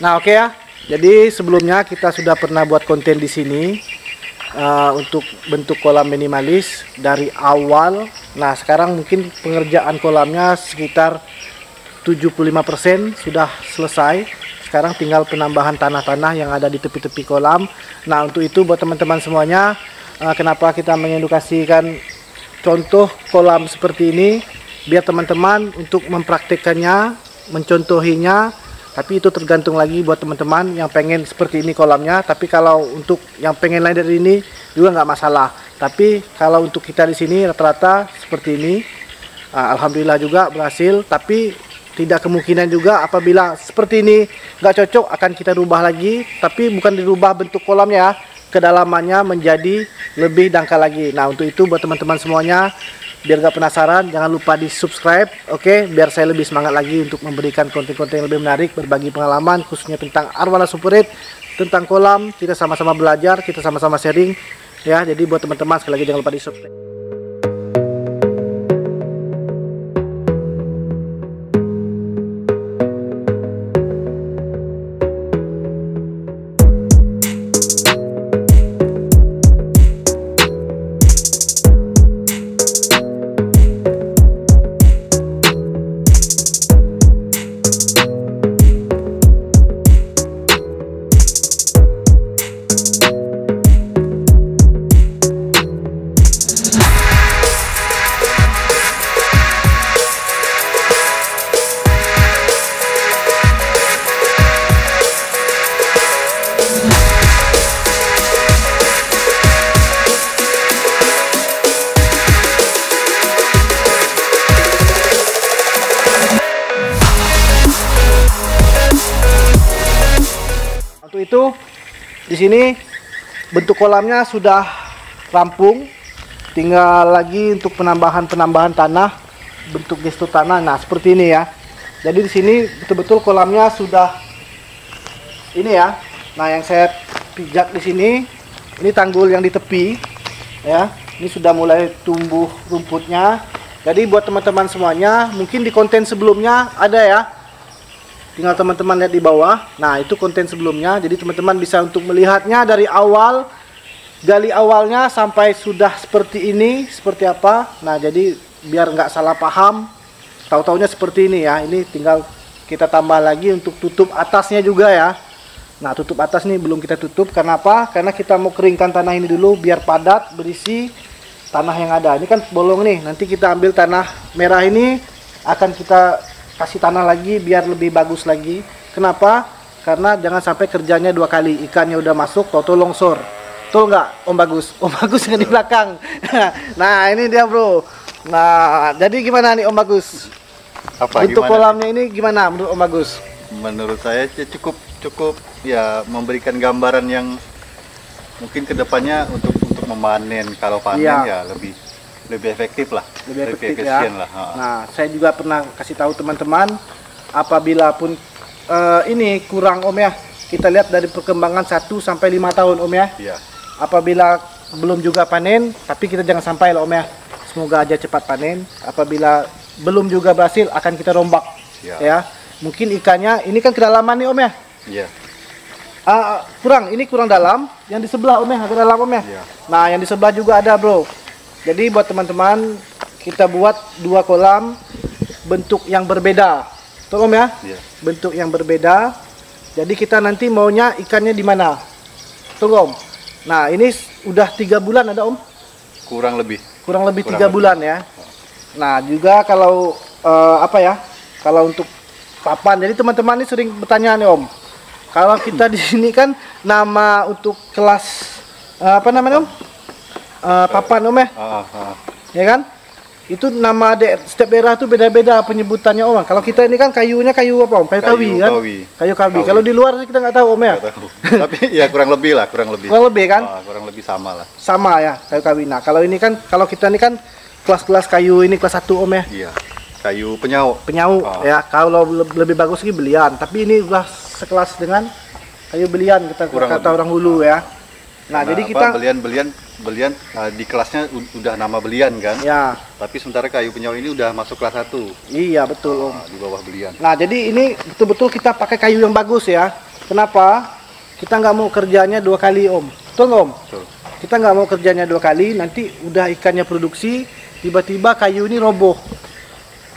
Nah, oke ya. Jadi sebelumnya kita sudah pernah buat konten di sini untuk bentuk kolam minimalis dari awal. Nah, sekarang mungkin pengerjaan kolamnya sekitar 75% sudah selesai. Sekarang tinggal penambahan tanah-tanah yang ada di tepi-tepi kolam. Nah, untuk itu buat teman-teman semuanya, kenapa kita mengedukasikan contoh kolam seperti ini, biar teman-teman untuk mempraktikkannya, mencontohinya. Tapi itu tergantung lagi buat teman-teman yang pengen seperti ini kolamnya. Tapi kalau untuk yang pengen lain dari ini juga nggak masalah. Tapi kalau untuk kita di sini rata-rata seperti ini, alhamdulillah juga berhasil. Tapi tidak kemungkinan juga apabila seperti ini nggak cocok akan kita rubah lagi. Tapi bukan dirubah bentuk kolamnya, kedalamannya menjadi lebih dangkal lagi. Nah, untuk itu buat teman-teman semuanya, biar gak penasaran, jangan lupa di subscribe, oke? Biar saya lebih semangat lagi untuk memberikan konten-konten yang lebih menarik, berbagi pengalaman khususnya tentang Arwana Super 8, tentang kolam. Kita sama-sama belajar, kita sama-sama sharing ya. Jadi buat teman-teman sekali lagi jangan lupa di subscribe. Itu di sini bentuk kolamnya sudah rampung, tinggal lagi untuk penambahan tanah, bentuk gestur tanah. Nah, seperti ini ya. Jadi di sini betul-betul kolamnya sudah ini ya. Nah, yang saya pijak di sini, ini tanggul yang di tepi ya. Ini sudah mulai tumbuh rumputnya. Jadi buat teman-teman semuanya, mungkin di konten sebelumnya ada ya. Tinggal teman-teman lihat di bawah. Nah, itu konten sebelumnya. Jadi teman-teman bisa untuk melihatnya dari awal, gali awalnya sampai sudah seperti ini, seperti apa. Nah, jadi biar nggak salah paham, tahu-taunya seperti ini ya. Ini tinggal kita tambah lagi untuk tutup atasnya juga ya. Nah, tutup atas nih belum kita tutup. Kenapa? Karena kita mau keringkan tanah ini dulu biar padat, berisi tanah yang ada. Ini kan bolong nih. Nanti kita ambil tanah merah ini, akan kita kasih tanah lagi biar lebih bagus lagi. Kenapa? Karena jangan sampai kerjanya dua kali. Ikannya udah masuk, toto longsor. Betul nggak, Om Bagus? Om Bagus yang di belakang. Nah, ini dia bro. Nah, jadi gimana nih Om Bagus? Bentuk kolamnya ini gimana menurut Om Bagus? Menurut saya cukup ya, memberikan gambaran yang mungkin kedepannya untuk memanen. Kalau panen ya lebih efektif lah, lebih efisien ya. lah. Nah, saya juga pernah kasih tahu teman-teman, apabila pun ini kurang Om ya, kita lihat dari perkembangan 1 sampai 5 tahun Om ya. Iya. Apabila belum juga panen, tapi kita jangan sampai lah Om ya. Semoga aja cepat panen. Apabila belum juga berhasil, akan kita rombak ya. Mungkin ikannya ini kan kedalaman nih Om ya. Iya. Ini kurang dalam. Yang di sebelah Om ya, agak dalam Om ya. Iya. Nah, yang di sebelah juga ada bro. Jadi buat teman-teman, kita buat 2 kolam bentuk yang berbeda. Betul Om ya? Iya. Bentuk yang berbeda. Jadi kita nanti maunya ikannya di mana? Betul Om? Nah, ini udah 3 bulan ada Om? Kurang lebih 3 bulan ya. Nah, juga kalau kalau untuk papan. Jadi teman-teman ini sering bertanya nih Om. Kalau kita di sini kan nama untuk kelas apa namanya Om? Papan Om ya? Ya kan? Itu nama setiap daerah tuh beda-beda penyebutannya Om. Kalau kita ini kan kayunya kayu apa Om? Kayu kawi kan? Kayu kawi. Kalau di luar kita nggak tahu Om ya? Tapi ya kurang lebih lah, kurang lebih. Kurang lebih kan? Kurang lebih sama lah. Sama ya, kayu kawi. Nah, kalau ini kan, kalau kita ini kan kelas-kelas kayu ini kelas 1 Om ya? Iya. Kayu penyau. Penyau ya. Kalau lebih bagus lagi belian. Tapi ini udah sekelas dengan kayu belian kata orang hulu ya. Nah, jadi kita belian di kelasnya udah nama belian kan? Ya. Tapi sementara kayu penyau ini udah masuk kelas 1. Iya, betul Om. Di bawah belian. Nah, jadi ini betul-betul kita pakai kayu yang bagus ya. Kenapa? Kita nggak mau kerjanya 2 kali Om. Betul nggak, Om? Betul. Kita nggak mau kerjanya 2 kali, nanti udah ikannya produksi, tiba-tiba kayu ini roboh.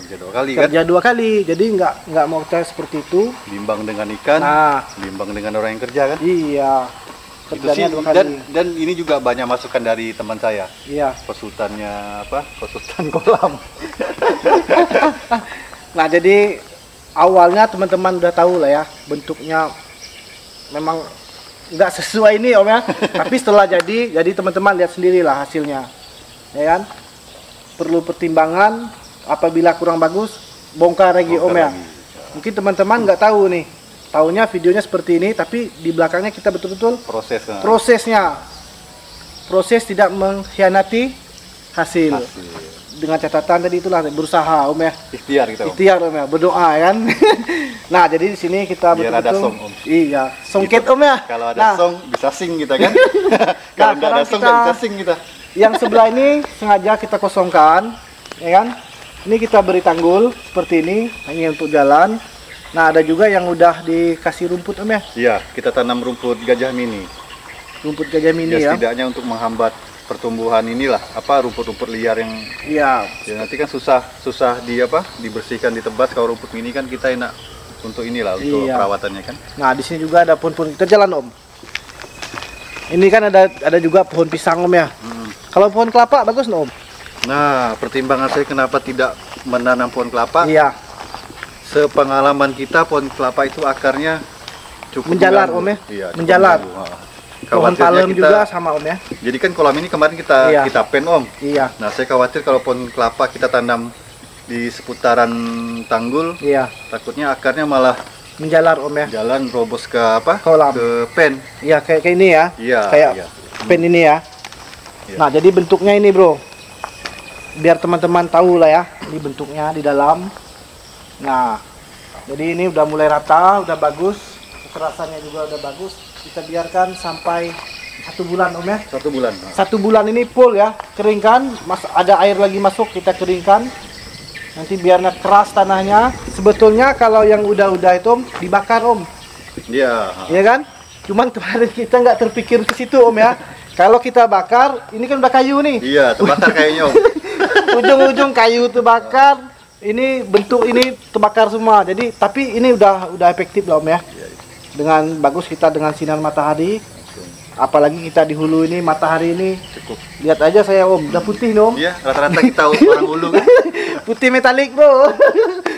Kerja 2 kali kan? Kerja 2 kali, jadi nggak mau kita seperti itu. Limbang dengan ikan, Nah, limbang dengan orang yang kerja kan? iya. Itu Kerjanya sih, 2 kali. dan ini juga banyak masukan dari teman saya. Iya. Konsultannya apa? Konsultan kolam. Nah, jadi awalnya teman-teman udah tahu lah ya, bentuknya memang nggak sesuai ini Om ya. Tapi setelah jadi teman-teman lihat sendirilah hasilnya, ya kan? Perlu pertimbangan, apabila kurang bagus bongkar lagi Om ya. Mungkin teman-teman nggak tahu nih, taunya videonya seperti ini, tapi di belakangnya kita betul-betul proses tidak mengkhianati hasil. Dengan catatan tadi itulah berusaha Om ya. Ikhtiar gitu. Ikhtiar Om ya, berdoa kan. Nah, jadi di sini kita biar ada song Om. Iya, songket gitu. Om ya. Kalau ada song bisa sing kita kan. Kalau nggak ada song nggak bisa sing kita. Yang sebelah ini sengaja kita kosongkan, ya kan? Ini kita beri tanggul seperti ini, hanya untuk jalan. Nah, ada juga yang udah dikasih rumput Om ya. Iya, kita tanam rumput gajah mini. Rumput gajah mini ya. Setidaknya untuk menghambat pertumbuhan inilah rumput-rumput liar yang Iya. ya nanti kan susah dibersihkan, ditebas. Kalau rumput mini kan kita enak untuk inilah untuk perawatannya kan. Nah, di sini juga ada pohon-pohon, kita jalan Om. Ini kan ada juga pohon pisang Om ya. Kalau pohon kelapa bagus no Om. Nah, pertimbangan saya kenapa tidak menanam pohon kelapa? Iya. Sepengalaman kita pohon kelapa itu akarnya cukup menjalar mengganggu. Om ya. Iya, menjalar. Pohon palem juga sama Om ya. Jadi kan kolam ini kemarin kita pen Om. Iya. Nah, saya khawatir kalau pohon kelapa kita tanam di seputaran tanggul, iya, takutnya akarnya malah menjalar Om ya. Jalan robos ke kolam. Ke pen. Iya, kayak ini ya. Iya. Kayak pen ini ya. Iya. Nah, jadi bentuknya ini Bro. Biar teman-teman tahu lah ya, ini bentuknya di dalam. Nah, jadi ini udah mulai rata, udah bagus. Kekerasannya juga udah bagus. Kita biarkan sampai 1 bulan Om ya. 1 bulan. 1 bulan ini full ya, keringkan. Ada air lagi masuk, kita keringkan. Nanti biarnya keras tanahnya. Sebetulnya kalau yang udah itu Om, dibakar Om. Iya. Iya kan? Cuman kemarin kita nggak terpikir ke situ Om ya. Kalau kita bakar, ini kan udah kayu nih. Iya, terbakar kayaknya Om. Ujung-ujung kayu terbakar. Ini bentuk ini terbakar semua. Jadi tapi ini udah efektif lah Om ya. Dengan bagus kita dengan sinar matahari. Apalagi kita di hulu ini, matahari ini cukup. Lihat aja saya Om, udah putih nih Om. Iya, rata-rata kita orang hulu kan. Putih metalik Bro.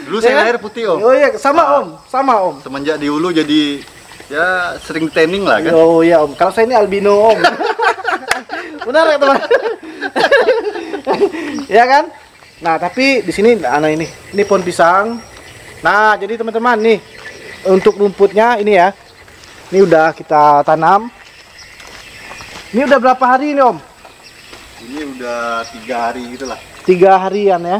Dulu saya lahir putih Om. Oh iya, sama Om. Semenjak di hulu jadi ya sering tanning lah kan. Oh iya Om, kalau saya ini albino Om. Benar ya teman? Ya kan? Nah, tapi di sini ini pohon pisang. Nah, jadi teman-teman nih untuk rumputnya ini ya. Ini udah kita tanam. Ini udah berapa hari ini Om? Ini udah 3 hari gitulah. 3 harian ya.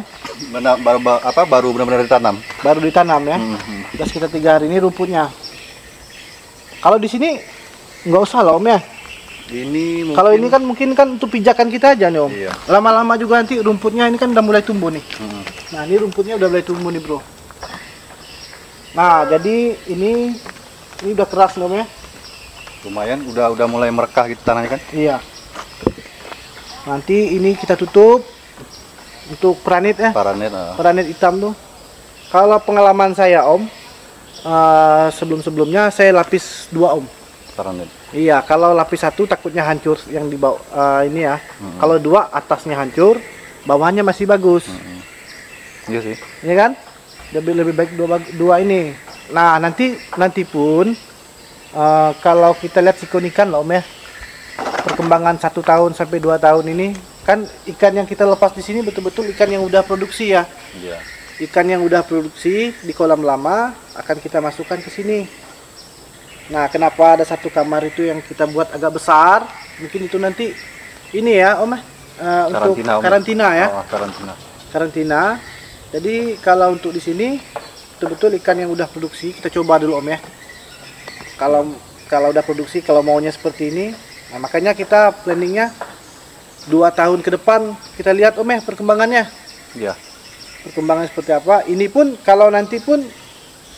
Baru benar-benar ditanam. Baru ditanam ya. Udah sekitar 3 hari ini rumputnya. Kalau di sini nggak usah lah Om ya. Ini mungkin... Kalau ini kan mungkin kan untuk pijakan kita aja nih Om. Iya. Lama-lama juga nanti rumputnya ini kan udah mulai tumbuh nih. Nah, ini rumputnya udah mulai tumbuh nih Bro. Nah, jadi ini udah keras nih Om ya. Lumayan udah mulai merekah gitu tanahnya kan. Iya. Nanti ini kita tutup untuk peranit ya. Peranit hitam tuh. Kalau pengalaman saya Om, sebelum-sebelumnya saya lapis 2 Om. Peranit. Iya, kalau lapis 1 takutnya hancur yang di bawah ini ya. Kalau 2 atasnya hancur, bawahnya masih bagus. Iya sih. Iya kan? Lebih baik 2 ini. Nah, nanti pun kalau kita lihat sikon ikan loh Om ya, perkembangan 1 tahun sampai 2 tahun ini kan ikan yang kita lepas di sini betul-betul ikan yang udah produksi ya. Iya. Ikan yang udah produksi di kolam lama akan kita masukkan ke sini. Nah, kenapa ada 1 kamar itu yang kita buat agak besar? Mungkin itu nanti ini ya Om untuk karantina ya. Karantina. Jadi kalau untuk di sini betul-betul ikan yang udah produksi kita coba dulu Om ya. Kalau udah produksi, kalau maunya seperti ini, nah makanya kita planningnya 2 tahun ke depan kita lihat Om ya perkembangannya. Iya. Perkembangan seperti apa? Ini pun kalau nanti pun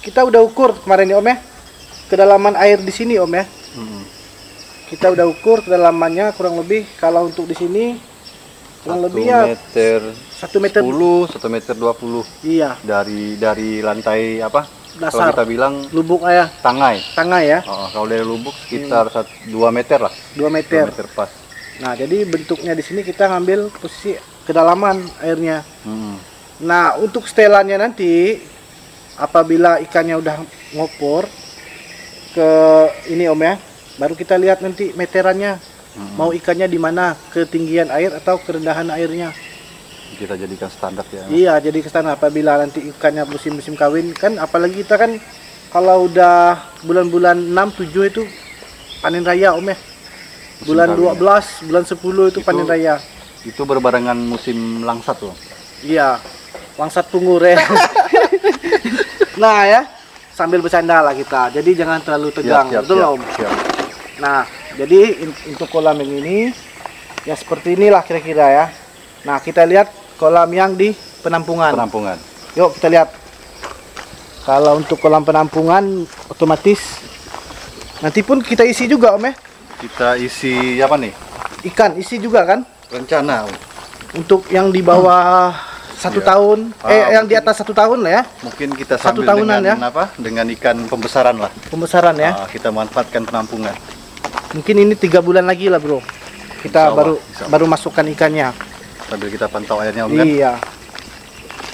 kita udah ukur kemarin nih Om ya, kedalaman air di sini Om ya. Mm-mm. Kita udah ukur kedalamannya kurang lebih kalau untuk di sini kurang lebih ya 1 meter 10, 1 meter 20. Iya. Dari lantai apa? Dasar. Kalau kita bilang Lubuk ya. tangai. Tangai ya. Kalau dari lubuk sekitar 2 meter lah. 2 2 meter. meter pas. Nah, jadi bentuknya di sini kita ngambil posisi kedalaman airnya. Nah, untuk setelannya nanti apabila ikannya udah ngopor ke ini Om ya, baru kita lihat nanti meterannya. Mau ikannya di mana, ketinggian air atau kerendahan airnya. Kita jadikan standar ya. Iya, jadi kesana apabila nanti ikannya musim-musim kawin kan, apalagi kita kan kalau udah bulan-bulan 6, 7 itu panen raya Om ya. Bulan 12, bulan 10 itu panen raya. Itu berbarengan musim langsat loh. Iya, langsat pungur ya. Nah ya, sambil bercanda lah kita. Jadi jangan terlalu tegang, betul Om? Siap. Nah, jadi untuk kolam yang ini ya seperti inilah kira-kira ya. Nah, kita lihat kolam yang di penampungan. Penampungan. Yuk kita lihat. Kalau untuk kolam penampungan otomatis nanti pun kita isi juga Om ya. Kita isi apa nih? Ikan isi juga kan? Rencana Om. Untuk yang di bawah 1 tahun, yang di atas 1 tahun lah ya. Mungkin kita 1 sambil tahunan dengan ya. apa? Dengan ikan pembesaran lah. Pembesaran ya. Kita manfaatkan penampungan. Mungkin ini 3 bulan lagi lah Bro. Kita Insya Allah. baru masukkan ikannya. Sambil kita pantau airnya Om kan. Iya.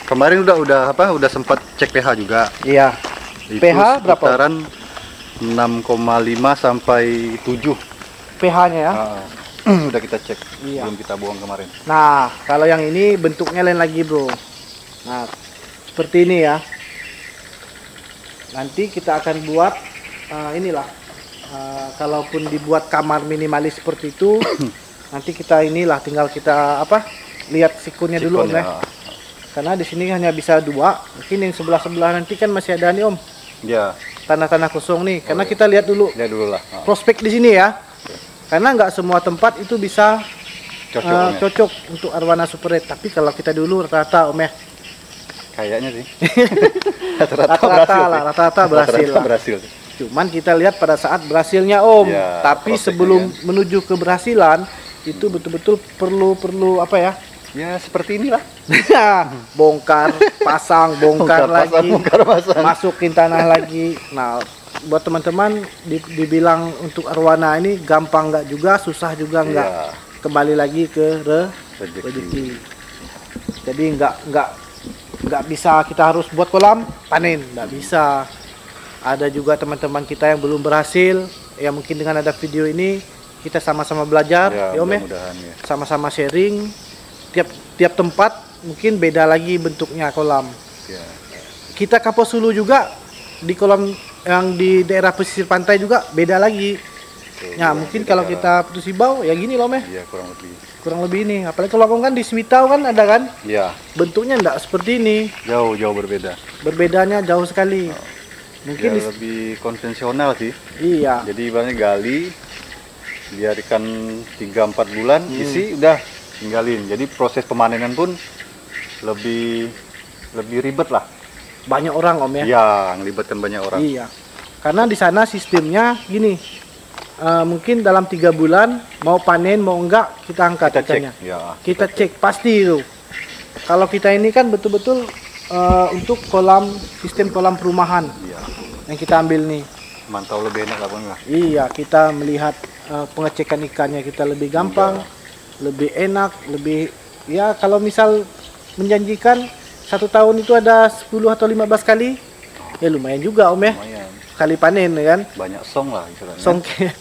Kemarin udah sempat cek pH juga. Iya. Itu pH berapa? sekitaran 6,5 sampai 7. pH-nya ya. Udah kita cek. Iya. Belum kita buang kemarin. Nah, kalau yang ini bentuknya lain lagi Bro. Nah, seperti ini ya. Nanti kita akan buat inilah. Kalaupun dibuat kamar minimalis seperti itu, nanti kita inilah tinggal kita lihat sikunnya dulu Om ya. Karena di sini hanya bisa 2. Mungkin yang sebelah nanti kan masih ada nih Om. Ya. Tanah-tanah kosong nih. Karena kita lihat dulu. Lihat dulu lah. Prospek di sini ya. Karena nggak semua tempat itu bisa cocok untuk arwana super red. Tapi kalau kita dulu rata-rata Om ya. Kayaknya sih. Rata-rata berhasil. Cuman kita lihat pada saat berhasilnya Om. Ya, tapi sebelum menuju keberhasilan itu betul-betul perlu apa ya? Ya seperti inilah. Bongkar, pasang, bongkar lagi, pasang. masukin tanah lagi. Nah, buat teman-teman dibilang untuk arwana ini gampang nggak juga, susah juga nggak. Ya. Kembali lagi ke rezeki. Jadi nggak bisa kita harus buat kolam panen, nggak bisa. Ada juga teman-teman kita yang belum berhasil, ya mungkin dengan ada video ini kita sama-sama belajar, ya Om ya. Sama-sama sharing. Tiap tempat mungkin beda lagi bentuknya kolam. Ya. Kita kapos hulu juga di kolam yang di daerah pesisir pantai juga beda lagi. Ya mungkin kalau kita putus ibau ya gini loh Om ya. Iya Kurang lebih ini. Apalagi kalau kan di Semitau kan ada kan? Iya. Bentuknya enggak seperti ini. Jauh berbeda. Berbedanya jauh sekali. Mungkin ya, lebih konvensional sih. Iya. Jadi ibaratnya gali, biarkan 3-4 bulan, isi udah tinggalin. Jadi proses pemanenan pun lebih ribet lah. Banyak orang Om ya. Iya, ngelibatkan banyak orang. Iya. Karena di sana sistemnya gini. Mungkin dalam 3 bulan mau panen mau enggak kita angkat ikannya. Kita cek pasti itu. Kalau kita ini kan betul-betul untuk sistem kolam perumahan. Iya. Yang kita ambil nih. Mantau lebih enak lah Bang. Iya, kita melihat pengecekan ikannya kita lebih gampang, lebih enak, lebih ya kalau misal menjanjikan 1 tahun itu ada 10 atau 15 kali, ya lumayan juga Om ya. Lumayan. Kali panen ya kan. Banyak song lah istilahnya. Songket.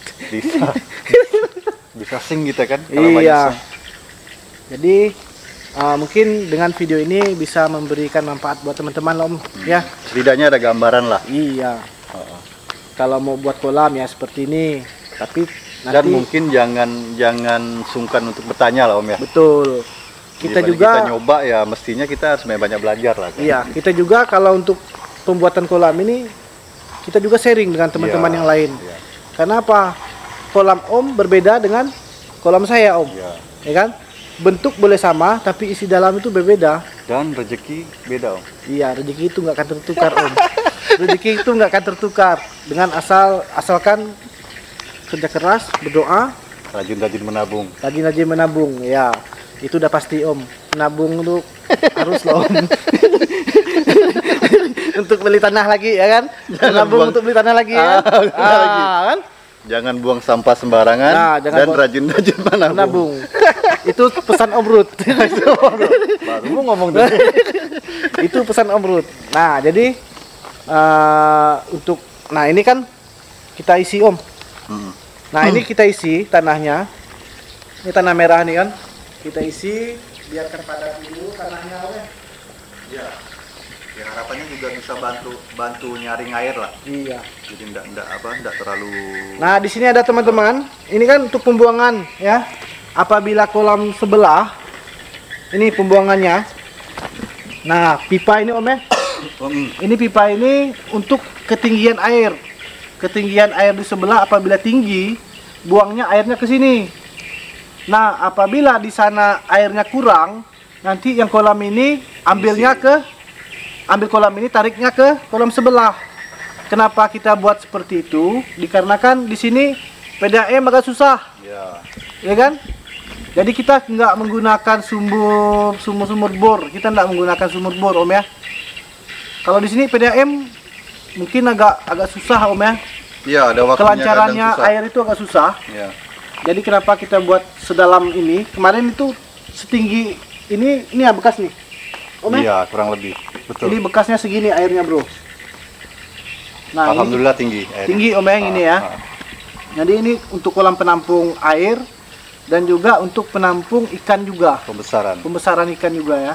Bisa sing kita kan. Iya. Jadi mungkin dengan video ini bisa memberikan manfaat buat teman-teman Om ya. Setidaknya ada gambaran lah. Iya. Kalau mau buat kolam ya seperti ini. Tapi nanti dan mungkin jangan sungkan untuk bertanya lah Om ya. Betul. Kita juga kita nyoba ya mestinya kita harus banyak belajar lah kan? Iya, kita juga kalau untuk pembuatan kolam ini kita juga sharing dengan teman-teman yang lain. Iya. Karena apa? Kolam Om berbeda dengan kolam saya Om. Iya. Ya kan? Bentuk boleh sama tapi isi dalam itu berbeda. Dan rezeki beda Om. Iya, rezeki itu nggak akan tertukar Om. Rezeki itu nggak akan tertukar dengan asalkan kerja keras, berdoa, rajin-rajin menabung. Rajin-rajin menabung, ya. Itu udah pasti Om. Menabung itu harus loh Om. Untuk beli tanah lagi ya kan? Menabung untuk beli tanah lagi ya. Kan? Jangan buang sampah sembarangan dan rajin-rajin menabung. Itu pesan Om Rut. Baru mau ngomong tadi. Itu pesan Om Rut. Nah, jadi ini kan kita isi Om. Nah, ini kita isi tanahnya. Ini tanah merah nih kan. Kita isi, biarkan padat dulu tanahnya Om ya. Iya. Ya harapannya juga bisa bantu nyaring air lah. Iya. Jadi enggak terlalu. Nah, di sini ada teman-teman. Ini kan untuk pembuangan ya. Apabila kolam sebelah ini pembuangannya. Nah, pipa ini Om ya. Ini pipa ini untuk ketinggian air. Ketinggian air di sebelah apabila tinggi, buangnya airnya ke sini. Nah, apabila di sana airnya kurang, nanti yang kolam ini ambil kolam ini, tariknya ke kolam sebelah. Kenapa kita buat seperti itu? Dikarenakan di sini PDAM agak susah. Ya kan? Jadi kita nggak menggunakan sumur bor. Kita nggak menggunakan sumur bor Om ya. Kalau di sini PDAM mungkin agak susah Om ya. Iya, ada waktunya. Kelancarannya air itu agak susah. Iya. Jadi kenapa kita buat sedalam ini? Kemarin itu setinggi ini ya bekas nih. Om ya? Iya, kurang lebih. Betul. Ini bekasnya segini airnya, Bro. Nah, alhamdulillah tinggi airnya. Tinggi Om ya ini ya. Jadi ini untuk kolam penampung air dan juga untuk penampung ikan juga. Pembesaran ikan juga ya.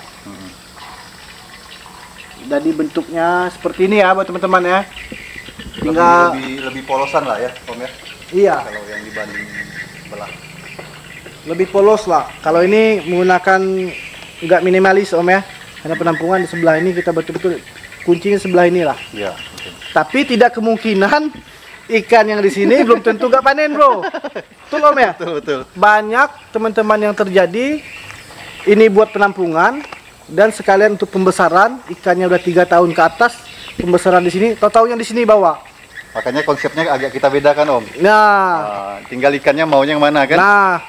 Jadi bentuknya seperti ini ya buat teman-teman ya. Tinggal lebih polosan lah ya, Om ya. Iya. Kalau yang dibanding sebelah. Lebih polos lah. Kalau ini menggunakan nggak minimalis Om ya. Karena penampungan di sebelah ini kita betul-betul kuncinya sebelah ini lah. Iya. Tapi tidak kemungkinan ikan yang di sini belum tentu nggak panen Bro. Betul Om ya. Betul. Banyak teman-teman yang terjadi ini buat penampungan dan sekalian untuk pembesaran ikannya udah 3 tahun ke atas pembesaran di sini. Tahu-tahu yang di sini bawa. Makanya konsepnya agak kita bedakan Om. Nah, tinggal ikannya maunya yang mana kan? Nah,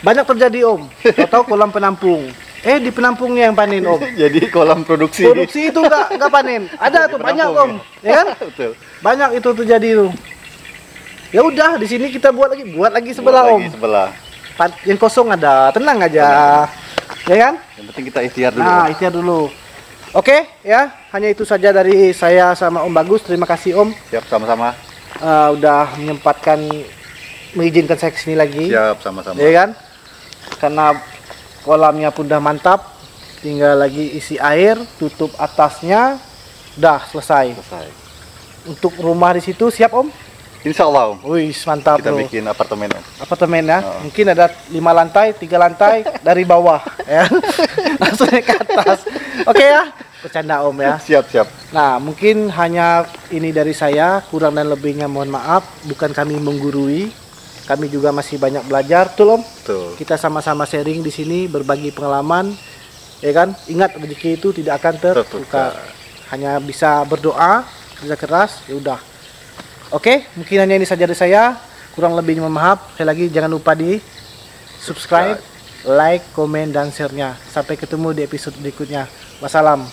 banyak terjadi Om. Tahu kolam penampung. Di penampungnya yang panen Om. Jadi kolam produksi. Produksi itu nggak panen. Ada tuh banyak Om, ya kan? Betul. Banyak itu terjadi tuh. Ya udah di sini kita buat lagi sebelah Om. Sebelah. Yang kosong ada, tenang aja. Ya kan? Yang penting kita ikhtiar dulu. Nah, ikhtiar dulu. Oke, ya. Hanya itu saja dari saya sama Om Bagus. Terima kasih Om. Siap, sama-sama. Udah mengizinkan saya kesini lagi. Siap, sama-sama. Ya kan? Karena kolamnya pun udah mantap, tinggal lagi isi air, tutup atasnya, udah selesai. Untuk rumah di situ siap Om? Insya Allah Om. Wih, mantap kita bro. Bikin apartemen Om. Apartemen ya, mungkin ada 5 lantai, 3 lantai dari bawah ya, langsung naik ke atas. Oke ya, bercanda Om ya. Siap. Nah, mungkin hanya ini dari saya, kurang dan lebihnya mohon maaf, bukan kami menggurui. Kami juga masih banyak belajar, tuh Om. Tuh. Kita sama-sama sharing di sini, berbagi pengalaman, ya kan? Ingat rezeki itu tidak akan tertukar. Hanya bisa berdoa, kerja keras, ya udah. Oke, mungkin hanya ini saja dari saya. Kurang lebihnya mohon maaf. Sekali lagi jangan lupa di subscribe, like, komen, dan share-nya. Sampai ketemu di episode berikutnya. Wassalam.